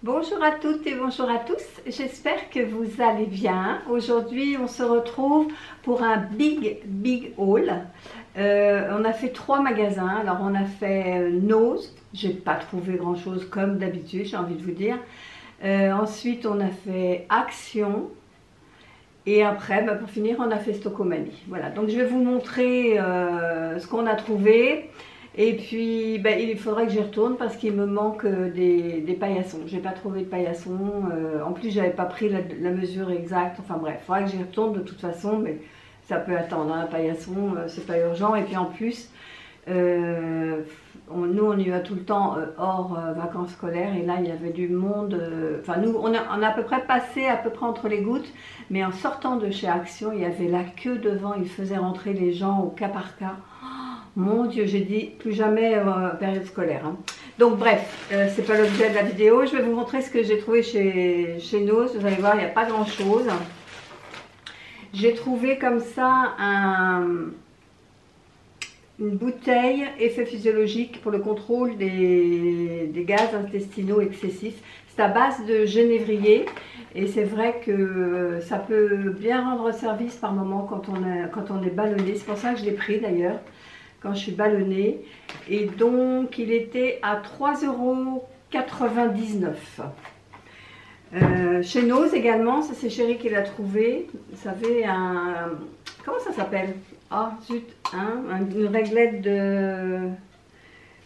Bonjour à toutes et bonjour à tous, j'espère que vous allez bien. Aujourd'hui on se retrouve pour un big haul. On a fait 3 magasins, alors on a fait Nose, j'ai pas trouvé grand chose comme d'habitude, j'ai envie de vous dire. Ensuite on a fait Action et après pour finir on a fait Stockomanie. Voilà, donc je vais vous montrer ce qu'on a trouvé. Et puis il faudrait que j'y retourne parce qu'il me manque des paillassons. J'ai pas trouvé de paillassons. En plus j'avais pas pris la mesure exacte. Enfin bref, il faudrait que j'y retourne de toute façon, mais ça peut attendre. Un paillasson, c'est pas urgent. Et puis en plus, nous on y va tout le temps hors vacances scolaires. Et là il y avait du monde. Enfin nous on a à peu près passé à peu près entre les gouttes. Mais en sortant de chez Action, il y avait la queue devant. Ils faisaient rentrer les gens au cas par cas. Mon Dieu, j'ai dit plus jamais période scolaire. Hein. Donc bref, c'est pas l'objet de la vidéo. Je vais vous montrer ce que j'ai trouvé chez Nose. Vous allez voir, il n'y a pas grand chose. J'ai trouvé comme ça une bouteille effet physiologique pour le contrôle des gaz intestinaux excessifs. C'est à base de genévrier et c'est vrai que ça peut bien rendre service par moment quand on est ballonné. C'est pour ça que je l'ai pris d'ailleurs. Quand je suis ballonnée, et donc il était à 3,99 €. Chez Nose également, ça c'est Chérie qui l'a trouvé. Vous savez, comment ça s'appelle? Ah zut,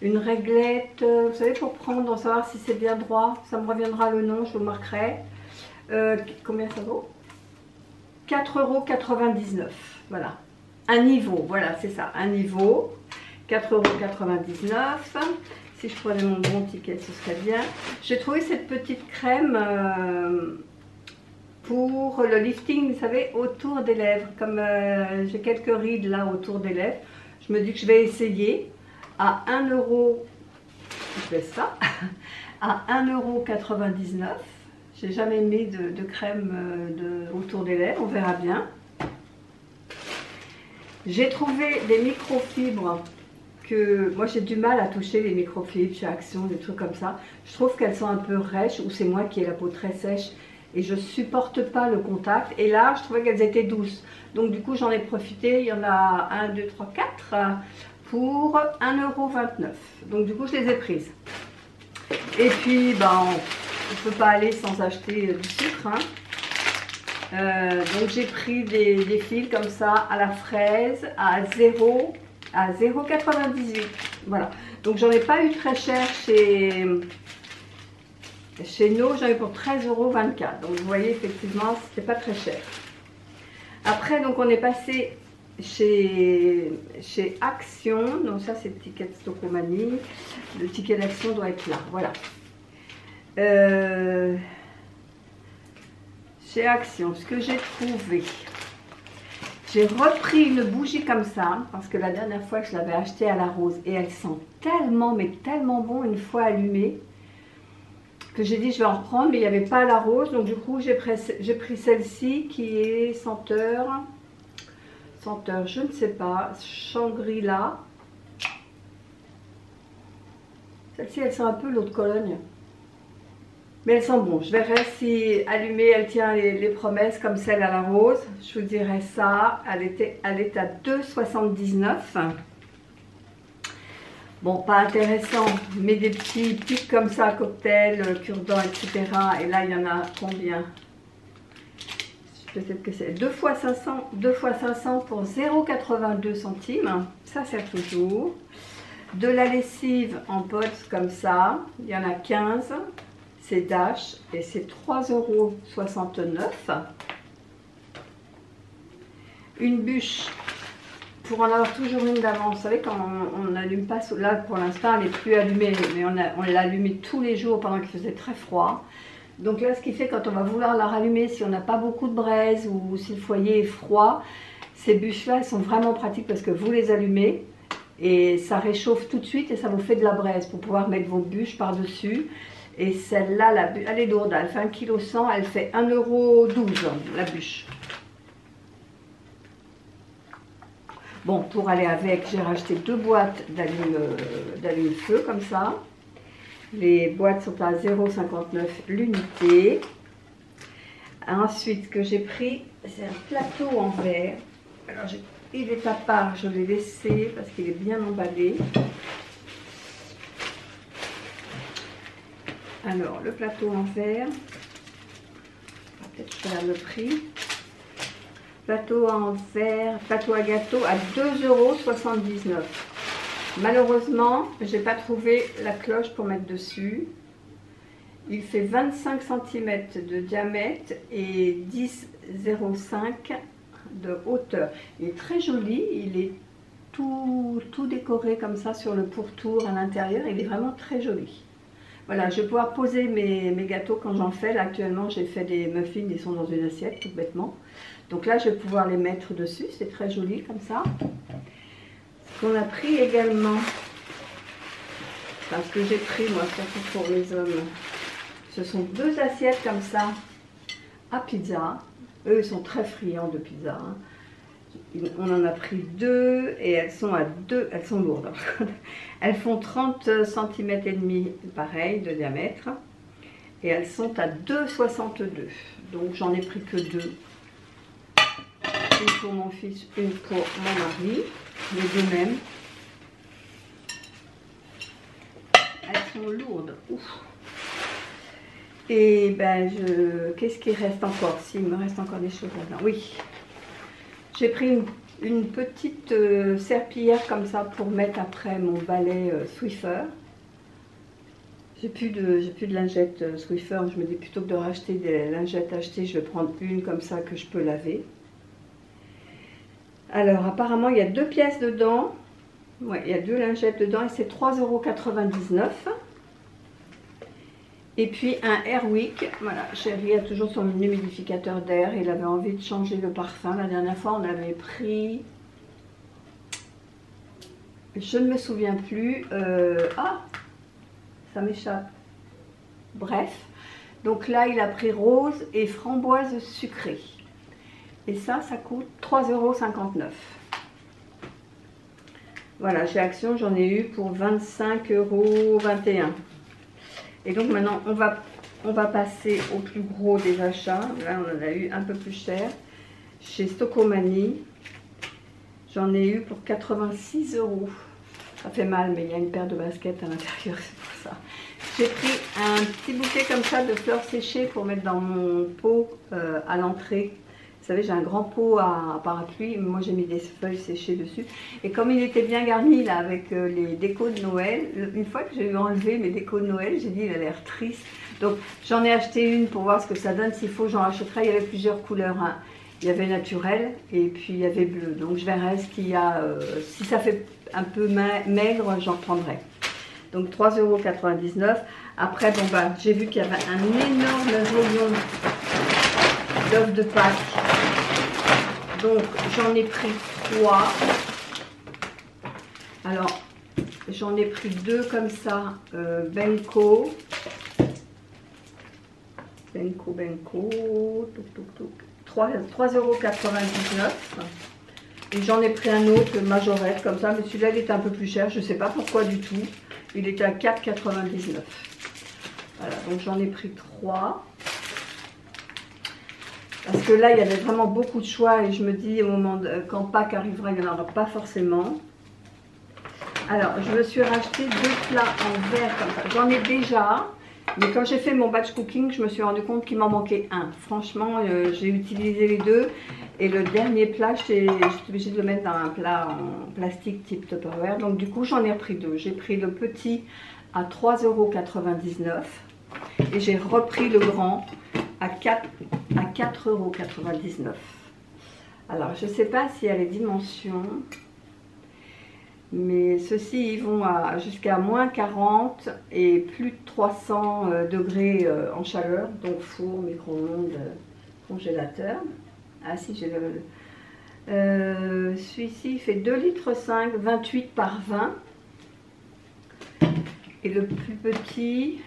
une réglette vous savez, pour prendre, savoir si c'est bien droit. Ça me reviendra le nom, je vous marquerai. Combien ça vaut? 4,99 €, voilà. Un niveau, voilà, c'est ça, un niveau, 4,99 €. Si je prenais mon bon ticket, ce serait bien. J'ai trouvé cette petite crème pour le lifting, vous savez, autour des lèvres. Comme j'ai quelques rides là autour des lèvres, je me dis que je vais essayer à 1 €. Je fais ça, à 1,99 €. J'ai jamais mis de crème autour des lèvres, on verra bien. J'ai trouvé des microfibres que moi j'ai du mal à toucher, les microfibres chez Action, des trucs comme ça. Je trouve qu'elles sont un peu rêches, ou c'est moi qui ai la peau très sèche et je supporte pas le contact. Et là je trouvais qu'elles étaient douces, donc du coup j'en ai profité. Il y en a 1, 2, 3, 4 pour 1,29 €. Donc du coup je les ai prises. Et puis on ne peut pas aller sans acheter du sucre. Hein. Donc j'ai pris des fils comme ça à la fraise à 0,98 €. Voilà. Donc j'en ai pas eu très cher chez nous, j'en ai eu pour 13,24 €. Donc vous voyez, effectivement, c'était pas très cher. Après, donc on est passé chez Action. Donc ça c'est le ticket de Stockomanie. Le ticket d'Action doit être là. Voilà. Chez Action, ce que j'ai trouvé, j'ai repris une bougie comme ça, parce que la dernière fois je l'avais achetée à la rose, et elle sent tellement, mais tellement bon une fois allumée, que j'ai dit je vais en reprendre, mais il n'y avait pas à la rose, donc du coup j'ai pris celle-ci qui est senteur, je ne sais pas, Shangri-La. Celle-ci elle sent un peu l'eau de Cologne. Mais elles sont bonnes. Je verrai si allumée elle tient les promesses comme celle à la rose. Je vous dirai ça. Elle est à 2,79 €. Bon, pas intéressant, mais des petits pics comme ça, cocktail, cure-dent, etc. Et là, il y en a combien? Peut-être que c'est 2 fois 500 pour 0,82 €. Ça sert toujours. De la lessive en potes comme ça. Il y en a 15. C'est Dash et c'est 3,69 €. Une bûche pour en avoir toujours une d'avance. Vous savez, quand on n'allume pas, là pour l'instant elle n'est plus allumée, mais on l'a allumée tous les jours pendant qu'il faisait très froid. Donc là, ce qui fait quand on va vouloir la rallumer, si on n'a pas beaucoup de braise ou si le foyer est froid, ces bûches-là, elles sont vraiment pratiques parce que vous les allumez et ça réchauffe tout de suite et ça vous fait de la braise pour pouvoir mettre vos bûches par-dessus. Et celle-là, elle est lourde, elle fait 1,1 kg, elle fait 1,12 € la bûche. Bon, pour aller avec, j'ai racheté 2 boîtes d'allume-feu comme ça. Les boîtes sont à 0,59 l'unité. Ensuite, ce que j'ai pris, c'est un plateau en verre. Alors, il est à part, je l'ai laissé parce qu'il est bien emballé. Alors, le plateau en verre, peut-être faire le prix. Plateau en verre, plateau à gâteau à 2,79 €. Malheureusement, je n'ai pas trouvé la cloche pour mettre dessus. Il fait 25 cm de diamètre et 10,05 de hauteur. Il est très joli, il est tout décoré comme ça sur le pourtour à l'intérieur. Il est vraiment très joli. Voilà, je vais pouvoir poser mes gâteaux quand j'en fais. Là, actuellement, j'ai fait des muffins, ils sont dans une assiette, tout bêtement. Donc là, je vais pouvoir les mettre dessus. C'est très joli comme ça. Ce qu'on a pris également, parce que j'ai pris, moi, surtout pour les hommes, ce sont 2 assiettes comme ça à pizza. Eux, ils sont très friands de pizza. Hein. On en a pris 2 et elles sont elles sont lourdes. Elles font 30 cm et demi, pareil, de diamètre. Et elles sont à 2,62 €. Donc j'en ai pris que 2. Une pour mon fils, une pour mon mari. Les 2 mêmes. Elles sont lourdes. Ouf. Et ben, qu'est-ce qui reste encore? S'il me reste encore des choses là-dedans. Oui. J'ai pris une petite serpillière comme ça pour mettre après mon balai Swiffer. J'ai plus de lingettes Swiffer. Je me dis plutôt que de racheter des lingettes achetées, je vais prendre une comme ça que je peux laver. Alors apparemment il y a 2 pièces dedans. Ouais, il y a 2 lingettes dedans et c'est 3,99 €. Et puis un Airwick, voilà, Chérie a toujours son humidificateur d'air, il avait envie de changer le parfum. La dernière fois on avait pris, je ne me souviens plus, ah, ça m'échappe, bref. Donc là il a pris rose et framboise sucrée. Et ça coûte 3,59 €. Voilà, chez Action j'en ai eu pour 25,21 €. Et donc maintenant, on va passer au plus gros des achats. Là, on en a eu un peu plus cher. Chez Stocomanie, j'en ai eu pour 86 €. Ça fait mal, mais il y a une paire de baskets à l'intérieur, c'est pour ça. J'ai pris un petit bouquet comme ça de fleurs séchées pour mettre dans mon pot à l'entrée. Vous savez, j'ai un grand pot à parapluie, moi j'ai mis des feuilles séchées dessus. Et comme il était bien garni là avec les décos de Noël, une fois que j'ai eu enlevé mes décos de Noël, j'ai dit il a l'air triste. Donc j'en ai acheté une pour voir ce que ça donne, s'il faut j'en rachèterai. Il y avait plusieurs couleurs, hein. Il y avait naturel et puis il y avait bleu. Donc je verrai ce qu'il y a, si ça fait un peu maigre, j'en prendrai. Donc 3,99 €. Après, bon bah, j'ai vu qu'il y avait un énorme rayon d'œufs de Pâques. Donc j'en ai pris 3. Alors j'en ai pris 2 comme ça, Benko, touc, touc, touc. 3,99 €. Et j'en ai pris un autre, majorette, comme ça, mais celui-là il était un peu plus cher, je ne sais pas pourquoi du tout. Il était à 4,99 €. Voilà, donc j'en ai pris 3. Parce que là, il y avait vraiment beaucoup de choix et je me dis, au moment quand Pâques arrivera, il n'y en aura pas forcément. Alors, je me suis racheté 2 plats en verre comme ça. J'en ai déjà, mais quand j'ai fait mon batch cooking, je me suis rendu compte qu'il m'en manquait un. Franchement, j'ai utilisé les 2 et le dernier plat, j'étais obligée de le mettre dans un plat en plastique type Tupperware. Donc du coup, j'en ai repris 2. J'ai pris le petit à 3,99 € et j'ai repris le grand à 4,99 €. Alors, je ne sais pas s'il y a les dimensions, mais ceux-ci ils vont jusqu'à moins 40 et plus de 300 degrés en chaleur, donc four, micro-ondes, congélateur. Ah si, j'ai celui-ci il fait 2,5 litres, 28 par 20. Et le plus petit,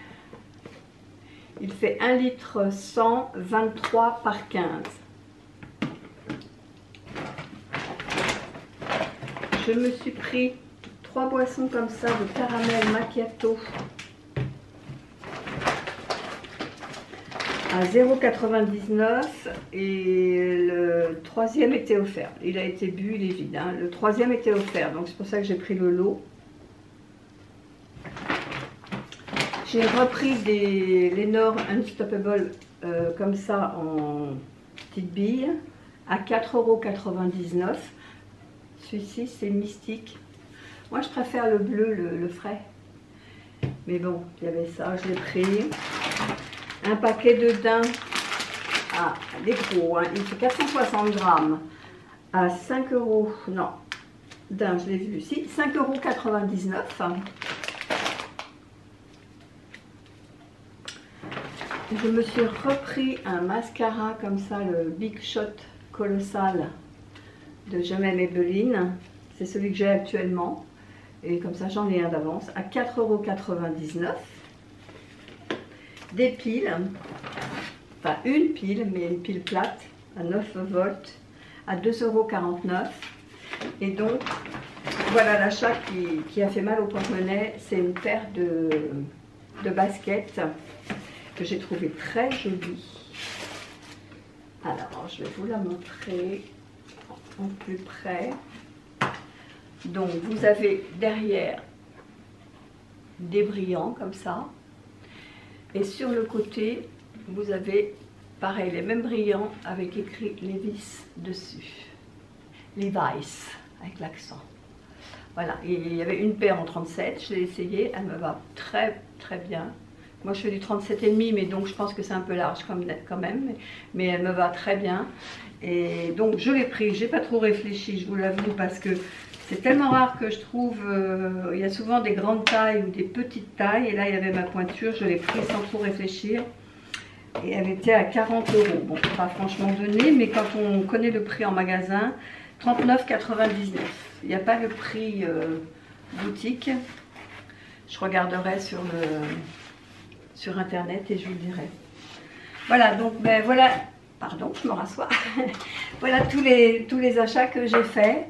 il fait 1 litre 100, 23 par 15. Je me suis pris 3 boissons comme ça de caramel macchiato à 0,99 et le troisième était offert. Il a été bu, il est vide, hein. Le troisième était offert, donc c'est pour ça que j'ai pris le lot. J'ai repris les Knorr Unstoppable comme ça en petites billes à 4,99 €. Celui-ci c'est Mystique. Moi je préfère le bleu, le frais. Mais bon, il y avait ça, je l'ai pris. Un paquet de daim, des gros, hein, il fait 460 grammes à 5 €. Non, daim, je l'ai vu ici, 5,99 €. Je me suis repris un mascara comme ça, le Big Shot Colossal de Jamais Maybelline. C'est celui que j'ai actuellement. Et comme ça, j'en ai un d'avance à 4,99 €. Des piles, enfin une pile, mais une pile plate à 9 volts à 2,49 €. Et donc, voilà l'achat qui a fait mal au porte-monnaie. C'est une paire de baskets que j'ai trouvé très jolie. Alors, je vais vous la montrer en plus près. Donc, vous avez derrière des brillants comme ça. Et sur le côté, vous avez pareil, les mêmes brillants avec écrit Levi's dessus. Levi's, avec l'accent. Voilà, et il y avait une paire en 37, je l'ai essayée, elle me va très très bien. Moi je fais du 37,5, mais donc je pense que c'est un peu large quand même, mais elle me va très bien. Et donc je l'ai pris, j'ai pas trop réfléchi, je vous l'avoue, parce que c'est tellement rare que je trouve, il y a souvent des grandes tailles ou des petites tailles, et là il y avait ma pointure, je l'ai pris sans trop réfléchir. Et elle était à 40 €. Bon, pas franchement donné, mais quand on connaît le prix en magasin, 39,99 €. Il n'y a pas le prix boutique. Je regarderai sur internet et je vous le dirai. Voilà, donc ben voilà, pardon, je me rassois. Voilà tous les achats que j'ai faits.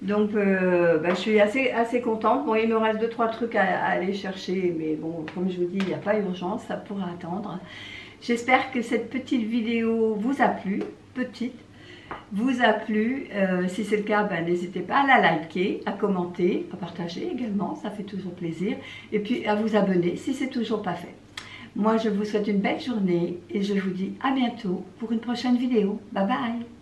Donc ben, je suis assez contente. Bon, il me reste 2-3 trucs à aller chercher, mais bon, comme je vous dis, il n'y a pas urgence, ça pourra attendre. J'espère que cette petite vidéo vous a plu, si c'est le cas, ben, n'hésitez pas à la liker, à commenter, à partager également, ça fait toujours plaisir. Et puis à vous abonner si c'est toujours pas fait. Moi, je vous souhaite une belle journée et je vous dis à bientôt pour une prochaine vidéo. Bye bye!